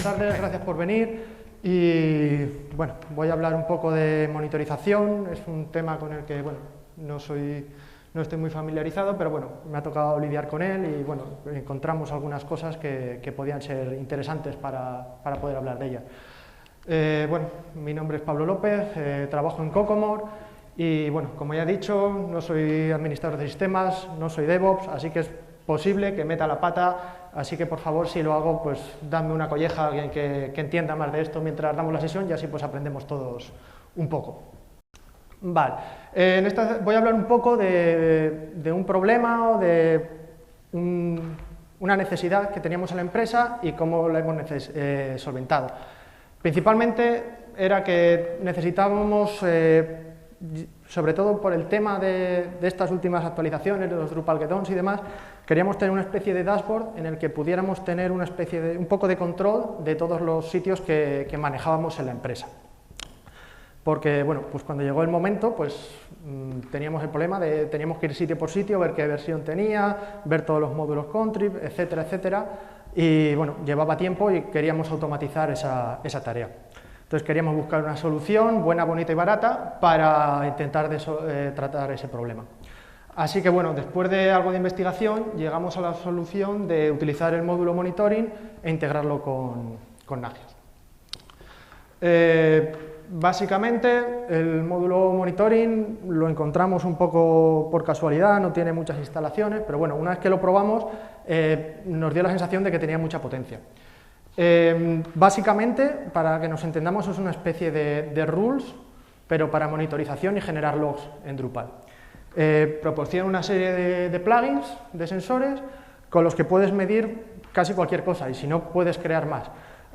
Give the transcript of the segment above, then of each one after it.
buenas tardes, gracias por venir. Y bueno, voy a hablar un poco de monitorización. Es un tema con el que no estoy muy familiarizado, pero bueno, me ha tocado lidiar con él y bueno, encontramos algunas cosas que podían ser interesantes para poder hablar de ellas. Mi nombre es Pablo López, trabajo en Cocomore y bueno, como ya he dicho, no soy administrador de sistemas, no soy DevOps, así que es posible que meta la pata, así que por favor, si lo hago, pues dadme una colleja a alguien que entienda más de esto mientras damos la sesión y así pues aprendemos todos un poco. Vale, en esta voy a hablar un poco de un problema o de una necesidad que teníamos en la empresa y cómo la hemos solventado. Principalmente era que necesitábamos, sobre todo por el tema de estas últimas actualizaciones, de los Drupal Get-Ons y demás, queríamos tener una especie de dashboard en el que pudiéramos tener una especie de un poco de control de todos los sitios que manejábamos en la empresa. Porque, bueno, pues cuando llegó el momento, pues teníamos el problema de teníamos que ir sitio por sitio, ver qué versión tenía, ver todos los módulos contrib, etcétera, etcétera, y bueno, llevaba tiempo y queríamos automatizar esa tarea. Entonces queríamos buscar una solución buena, bonita y barata para intentar tratar ese problema. Así que bueno, después de algo de investigación, llegamos a la solución de utilizar el módulo monitoring e integrarlo con Nagios. Básicamente, el módulo monitoring lo encontramos un poco por casualidad, no tiene muchas instalaciones, pero bueno, una vez que lo probamos, nos dio la sensación de que tenía mucha potencia. Básicamente, para que nos entendamos, es una especie de rules, pero para monitorización y generar logs en Drupal. Proporciona una serie de plugins, de sensores, con los que puedes medir casi cualquier cosa, y si no, puedes crear más.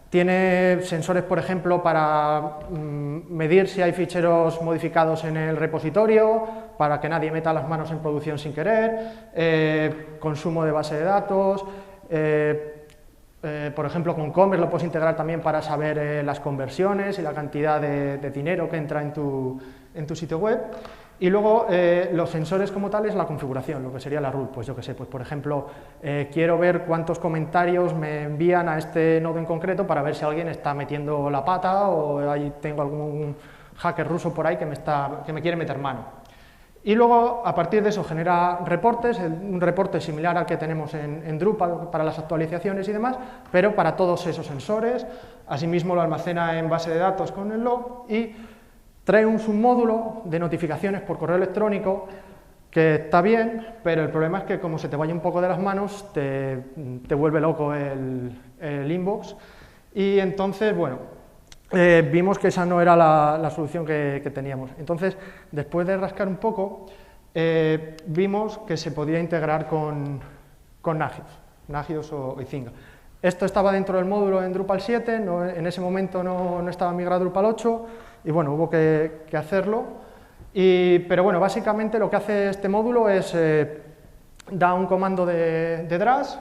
Tiene sensores, por ejemplo, para medir si hay ficheros modificados en el repositorio, para que nadie meta las manos en producción sin querer, consumo de base de datos, por ejemplo, con Commerce lo puedes integrar también para saber las conversiones y la cantidad de dinero que entra en tu sitio web. Y luego los sensores como tal es la configuración, lo que sería la rule. Pues yo que sé, pues por ejemplo, quiero ver cuántos comentarios me envían a este nodo en concreto para ver si alguien está metiendo la pata o ahí tengo algún hacker ruso por ahí que me quiere meter mano. Y luego, a partir de eso, genera reportes, un reporte similar al que tenemos en Drupal para las actualizaciones y demás, pero para todos esos sensores. Asimismo, lo almacena en base de datos con el log y trae un submódulo de notificaciones por correo electrónico que está bien, pero el problema es que como se te vaya un poco de las manos, te vuelve loco el inbox. Y entonces, bueno, vimos que esa no era la solución que teníamos. Entonces, después de rascar un poco, vimos que se podía integrar con Nagios o Izinga. Esto estaba dentro del módulo en Drupal 7, en ese momento no estaba migrado a Drupal 8, y bueno, hubo que hacerlo. Pero bueno, básicamente lo que hace este módulo es da un comando de drash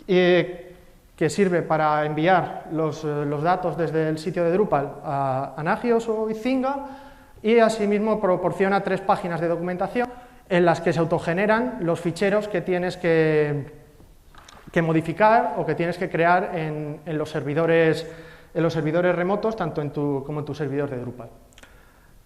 que sirve para enviar los datos desde el sitio de Drupal a Nagios o Izinga, y asimismo proporciona 3 páginas de documentación en las que se autogeneran los ficheros que tienes que modificar o que tienes que crear en los servidores remotos, tanto como en tu servidor de Drupal.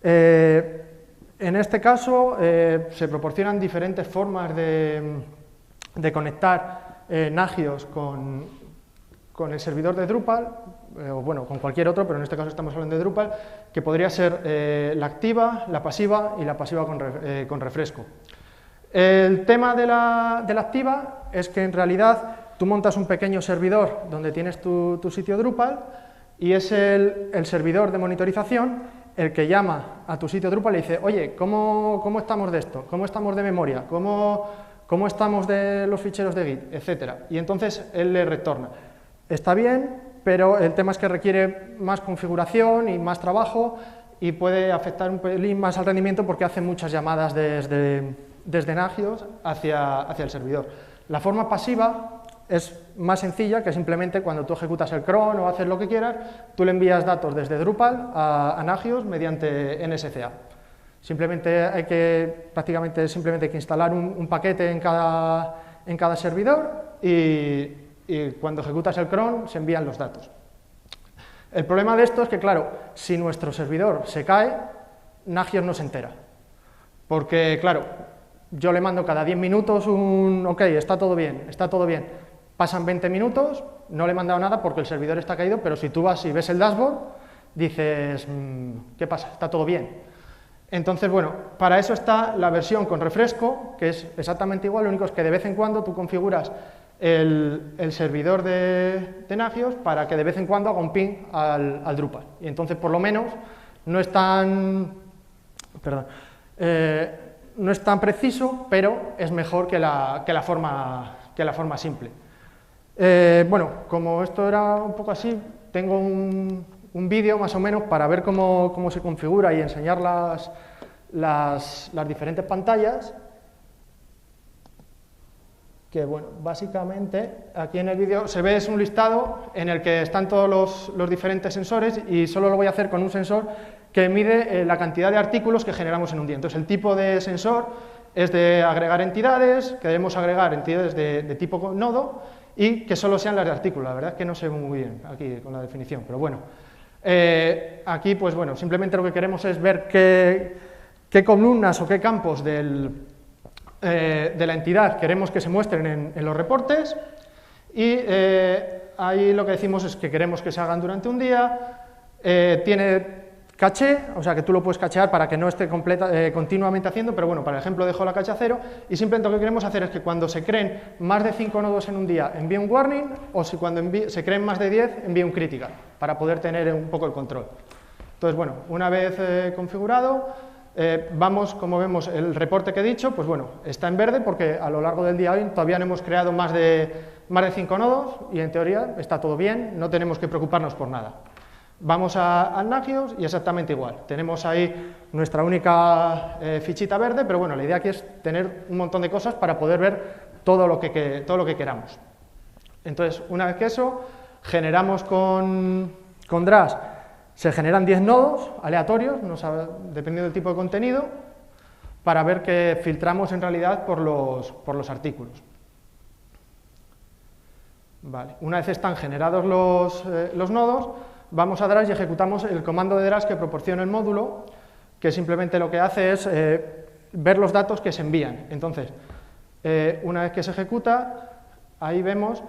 En este caso se proporcionan diferentes formas de conectar Nagios con el servidor de Drupal, o bueno, con cualquier otro, pero en este caso estamos hablando de Drupal, que podría ser la activa, la pasiva y la pasiva con refresco. El tema de la activa es que en realidad tú montas un pequeño servidor donde tienes tu sitio Drupal y es el servidor de monitorización el que llama a tu sitio Drupal y dice, oye, ¿cómo estamos de esto? ¿Cómo estamos de memoria? ¿Cómo estamos de los ficheros de Git? Etcétera. Y entonces él le retorna. Está bien, pero el tema es que requiere más configuración y más trabajo y puede afectar un pelín más al rendimiento porque hace muchas llamadas desde Nagios hacia el servidor. La forma pasiva es más sencilla, que simplemente cuando tú ejecutas el cron o haces lo que quieras, tú le envías datos desde Drupal a Nagios mediante NSCA. Simplemente hay que instalar un paquete en cada servidor y y cuando ejecutas el cron se envían los datos. El problema de esto es que, claro, si nuestro servidor se cae, Nagios no se entera, porque, claro, yo le mando cada 10 minutos un ok, está todo bien, pasan 20 minutos, no le he mandado nada porque el servidor está caído, pero si tú vas y ves el dashboard, dices, ¿qué pasa? Está todo bien. Entonces, bueno, para eso está la versión con refresco, que es exactamente igual, lo único es que de vez en cuando tú configuras el servidor de Nagios para que de vez en cuando haga un ping al Drupal. Y entonces, por lo menos, no es tan, no es tan preciso, pero es mejor que la forma simple. Bueno, como esto era un poco así, tengo un vídeo más o menos para ver cómo se configura y enseñar las diferentes pantallas, que bueno, básicamente aquí en el vídeo se ve es un listado en el que están todos los diferentes sensores y solo lo voy a hacer con un sensor que mide la cantidad de artículos que generamos en un día. Entonces el tipo de sensor es de agregar entidades, que debemos agregar entidades de tipo nodo y que solo sean las de artículo. La verdad es que no sé muy bien aquí con la definición, pero bueno. Aquí pues bueno, simplemente lo que queremos es ver qué columnas o qué campos de la entidad queremos que se muestren en los reportes y ahí lo que decimos es que queremos que se hagan durante un día, tiene caché, o sea que tú lo puedes cachear para que no esté continuamente haciendo, pero bueno, para el ejemplo dejo la caché a 0 y simplemente lo que queremos hacer es que cuando se creen más de 5 nodos en un día envíe un warning o si cuando se creen más de 10 envíe un critical para poder tener un poco el control. Entonces bueno, una vez configurado, vamos, como vemos, el reporte que he dicho, pues bueno, está en verde porque a lo largo del día hoy todavía no hemos creado más de 5 nodos y en teoría está todo bien, no tenemos que preocuparnos por nada. Vamos a Nagios y exactamente igual, tenemos ahí nuestra única fichita verde, pero bueno, la idea aquí es tener un montón de cosas para poder ver todo lo que queramos. Entonces, una vez que eso, generamos con Drush, se generan 10 nodos aleatorios, dependiendo del tipo de contenido, para ver que filtramos en realidad por los artículos. Vale. Una vez están generados los nodos, vamos a Drush y ejecutamos el comando de Drush que proporciona el módulo, que simplemente lo que hace es ver los datos que se envían. Entonces, una vez que se ejecuta, ahí vemos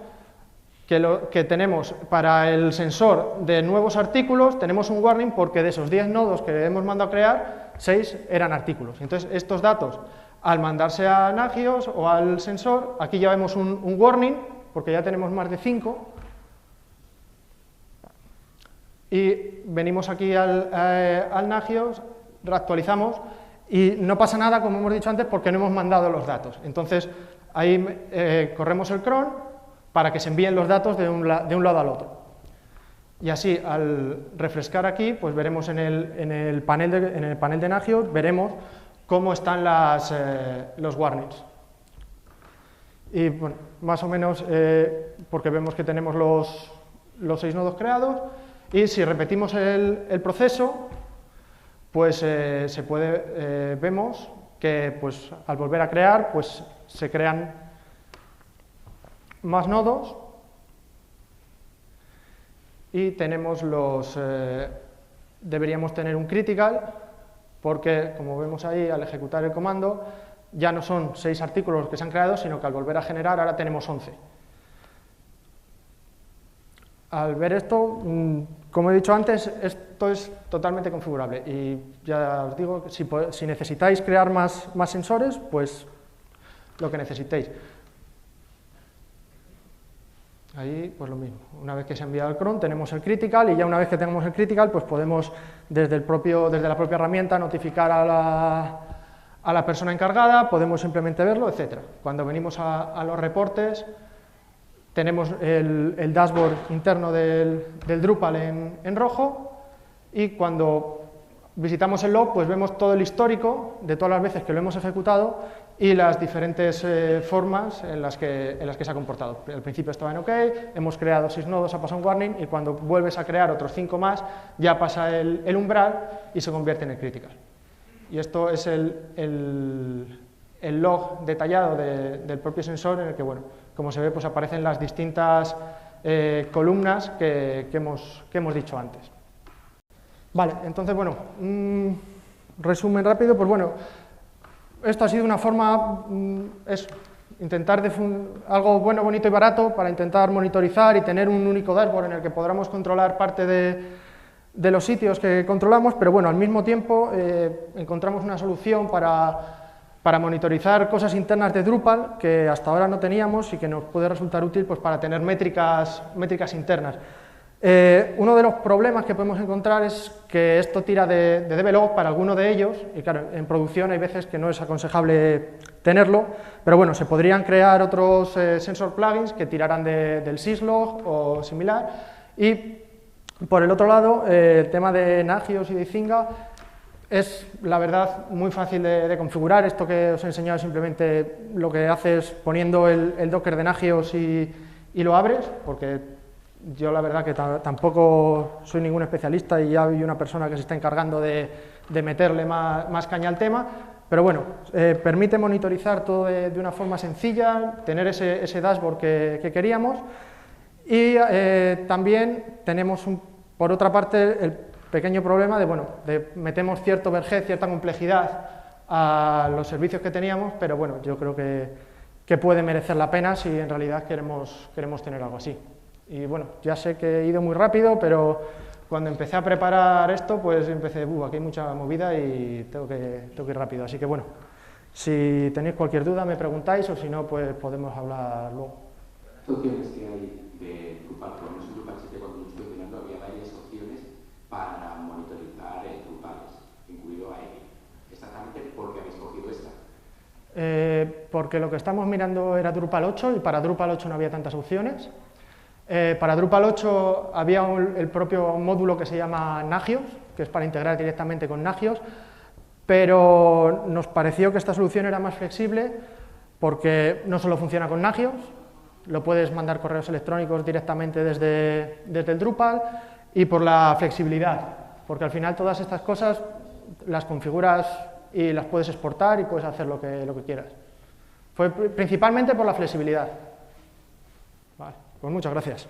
que tenemos para el sensor de nuevos artículos, tenemos un warning porque de esos 10 nodos que hemos mandado a crear, 6 eran artículos. Entonces, estos datos, al mandarse a Nagios o al sensor, aquí ya vemos un warning, porque ya tenemos más de 5, y venimos aquí al Nagios, reactualizamos, y no pasa nada, como hemos dicho antes, porque no hemos mandado los datos. Entonces, ahí corremos el cron, para que se envíen los datos de un lado al otro. Y así, al refrescar aquí, pues veremos en el panel de Nagios, veremos cómo están los warnings. Y bueno, más o menos, porque vemos que tenemos los 6 nodos creados, y si repetimos el proceso, pues vemos que pues, al volver a crear, pues se crean más nodos y tenemos deberíamos tener un critical porque, como vemos ahí, al ejecutar el comando ya no son 6 artículos los que se han creado, sino que al volver a generar ahora tenemos 11. Al ver esto, como he dicho antes, esto es totalmente configurable y ya os digo que si necesitáis crear más sensores, pues lo que necesitéis. Ahí, pues lo mismo, una vez que se ha enviado el cron, tenemos el critical y ya una vez que tengamos el critical, pues podemos desde la propia herramienta notificar a la persona encargada, podemos simplemente verlo, etc. Cuando venimos a los reportes, tenemos el dashboard interno del Drupal en rojo y cuando visitamos el log, pues vemos todo el histórico de todas las veces que lo hemos ejecutado y las diferentes formas en las que se ha comportado. Al principio estaba en OK, hemos creado 6 nodos, ha pasado un warning y cuando vuelves a crear otros 5 más ya pasa el umbral y se convierte en el critical. Y esto es el log detallado del propio sensor en el que bueno, como se ve, pues aparecen las distintas columnas que hemos dicho antes. Vale, entonces, bueno, un resumen rápido, pues bueno, esto ha sido una forma, es intentar algo bueno, bonito y barato para intentar monitorizar y tener un único dashboard en el que podamos controlar parte de los sitios que controlamos, pero bueno, al mismo tiempo encontramos una solución para monitorizar cosas internas de Drupal que hasta ahora no teníamos y que nos puede resultar útil pues, para tener métricas internas. Uno de los problemas que podemos encontrar es que esto tira de DBLog para alguno de ellos, y claro, en producción hay veces que no es aconsejable tenerlo, pero bueno, se podrían crear otros sensor plugins que tiraran del syslog o similar, y por el otro lado, el tema de Nagios y de Izinga es, la verdad, muy fácil de configurar. Esto que os he enseñado simplemente lo que haces poniendo el Docker de Nagios y lo abres, porque yo la verdad que tampoco soy ningún especialista y ya hay una persona que se está encargando de meterle más caña al tema, pero bueno, permite monitorizar todo de una forma sencilla, tener ese dashboard que queríamos. Y también tenemos, por otra parte, el pequeño problema de metemos cierto overhead, cierta complejidad a los servicios que teníamos, pero bueno, yo creo que puede merecer la pena si en realidad queremos tener algo así. Y bueno, ya sé que he ido muy rápido, pero cuando empecé a preparar esto, pues empecé, aquí hay mucha movida y tengo que ir rápido. Así que bueno, si tenéis cualquier duda me preguntáis o si no, pues podemos hablar luego. Opciones que hay de Drupal, por lo menos en Drupal 7 cuando lo estoy mirando había varias opciones para monitorizar Drupales, incluido a Epic. Exactamente, ¿por qué habéis cogido esta? Porque lo que estamos mirando era Drupal 8 y para Drupal 8 no había tantas opciones. Para Drupal 8 había el propio módulo que se llama Nagios, que es para integrar directamente con Nagios, pero nos pareció que esta solución era más flexible porque no solo funciona con Nagios, lo puedes mandar correos electrónicos directamente desde el Drupal, y por la flexibilidad, porque al final todas estas cosas las configuras y las puedes exportar y puedes hacer lo que quieras. Fue principalmente por la flexibilidad. Vale, pues muchas gracias.